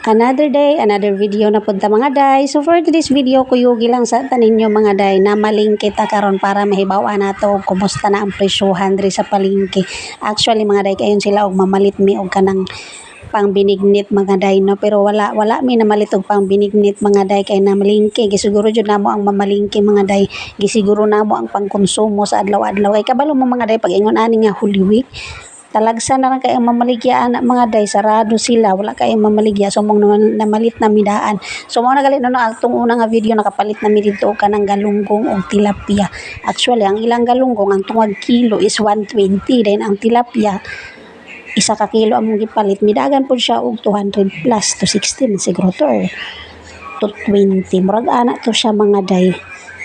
Another day, another video na punta mga day. So for today's video, kuyugi lang sa tanin nyo mga day na malingki ta karon para mahibawa nato kumusta na ang presyuhan diri sa palingki. Actually mga day kayon sila og mamalit mi og kanang pang binignit mga day no, pero wala mi namalit og pang binignit mga day kay na malingki gisiguro jud namo ang mamalingki mga day, gisiguro namo ang pangkonsumo sa adlaw-adlaw kay kabalo mo mga day pag ingon ani nga Holy Week talagsa na lang kay ang mamaligya anak mga day, sarado sila, wala kay mamaligya, so mong namalit na midaan. So mo na gali no atong unang nga video nakapalit na mi dito kanang galunggong o tilapia. Actually ang ilang galunggong ang tungag kilo is 120, then ang tilapia isa ka kilo among gipalit, midagan pud siya og 200 plus to 60 siguro to or to 20 murag ana to siya mga day.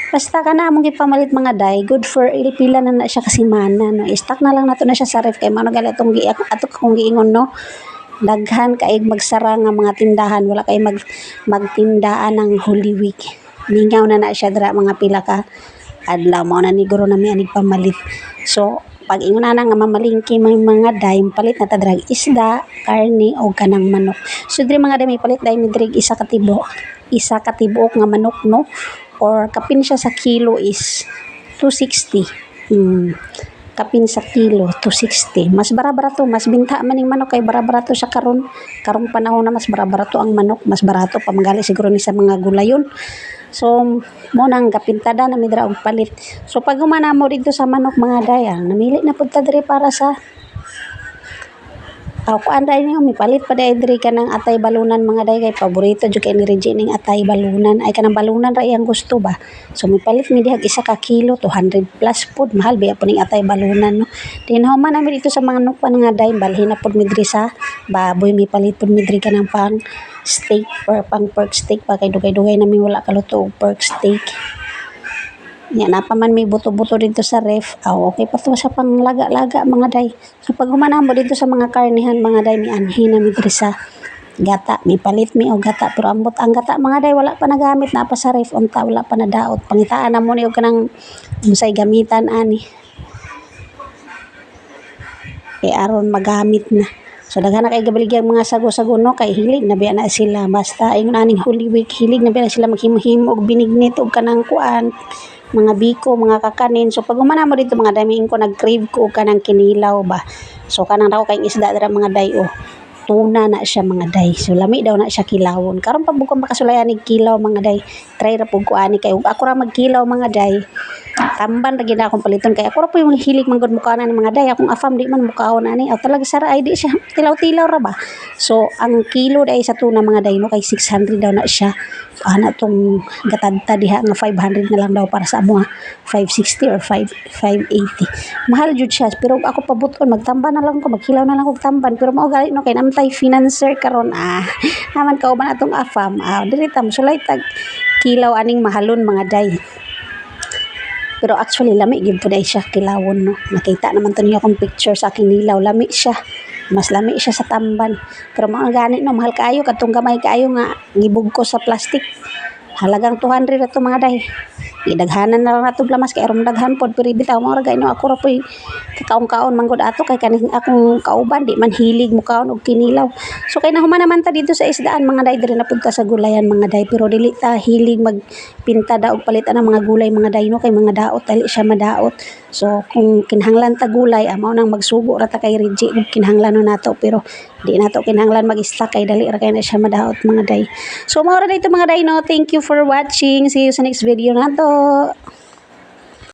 Basta ka na among gipamalit mga day, good for pila na siya kasimana no. I-stock na lang nato na siya sa ref kay mao gali atong ato kung giingon no. Daghan kay magsara nga mga tindahan, wala kay magtindaan ng Holy Week. Mingaw na siya dira mga pila ka adlaw mao na ni guro na mi anig pamalit. So pag ingon na nga mamalingki mga day, palit na ta drag isda, karne o kanang manok. So diri mga day may palit day mi diri isa ka tibuok nga manok no, or kapin siya sa kilo is 260. Kapin sa kilo 260. Mas bara-barato, mas binta man ning manok kay bara-barato siya karong panahon na mas bara-barato ang manok, mas barato pa magali siguro ni sa mga gulayon. So mo nang kapintada na mi dira og palit. So pag humana mo dito sa manok mga day, namili na pud ta diri para sa kuan day niyo mipalit pa day diri kanang atay balunan mga day kay paborito jud kay ni Reggie ning atay balunan, ay kanang balunan ra iyang gusto ba. So mipalit mi dihag isa ka kilo 200 plus pud, mahal biya po ning atay balunan no. Then human nami dito sa manok pa nga day, balhin na pud mi diri sa baboy, mipalit pud mi diri kanang pang steak or pang pork steak pa kay dugay-dugay nami wala kaluto og pork steak. Nya napaman may buto-buto dito sa ref. Okay pa to sa panglaga-laga mga day. So pag humana mo dito sa mga karnihan mga day, mi anhi na mi diri sa gata, mi palit mi og gata, pero ambot ang gata mga day wala pa nagamit na pa sa ref, unta wala pa nadaot, pangitaan na mo ni og kanang unsay gamitan ani kay aron magamit na. So daghan na kay gabaligyang mga sago-sago no, kay hilig na biya na sila, basta ingon aning Holy Week hilig na biya na sila maghimo-himo og binignit og kanang kuan mga biko, mga kakanin. So pag umana mo dito mga damiin ko nag-crave ko kanang kinilaw ba. So kanang daw kay isda dira mga day tuna na siya mga day. So lami daw na siya kilawon. Karon pa bukang makasulayan ni kilaw mga day. Try ra pud ko ani kay ako ra magkilaw mga day. Tamban ra gid akong paliton kay ako ra po yung hilig manggod mukaon ni mga day. Akong afam di man mukaon ani. Aw talaga sara ay di siya tilaw-tilaw ra ba. So ang kilo day sa tuna mga day no kay 600 daw na siya. So ana tong gatadta diha nga 500 na lang daw para sa amo 560 or 580. Mahal jud siya pero ako pabuton magtamban na lang ko, magkilaw na lang ko tamban, pero mao gali no kay namtay financer karon naman kauban atong afam dili ta mosulay tag kilaw aning mahalon mga day. Pero actually lami gyud pud ay siya kilawon no. Nakita naman to niyo akong picture sa aking nilaw, lami siya. Mas lami siya sa tamban. Pero mga gani no, mahal kaayo katong gamay kaayo nga gibugko sa plastic. Halagang 200 ato mga day. Idaghanan na lang nato blamas kay aron daghan pod, pero bitaw mo ra gay no, ako ra poy kakaon-kaon manggod ato kay kaning akong kauban di man hilig mo kaon og kinilaw. So kay nahuman naman ta dito sa isdaan mga day, diri na pud ta sa gulayan mga day, pero dili ta hilig magpinta og palitan ng mga gulay mga day no, kay mga daot dali siya madaot. So kung kinahanglan ta gulay, mao nang magsugo ra ta kay Reggie ug kinahanglan nato, pero di nato kinahanglan mag-stock kay dali ra kay na siya madaot mga day. So mao ra dito mga day no. Thank you for watching. See you sa next video nato.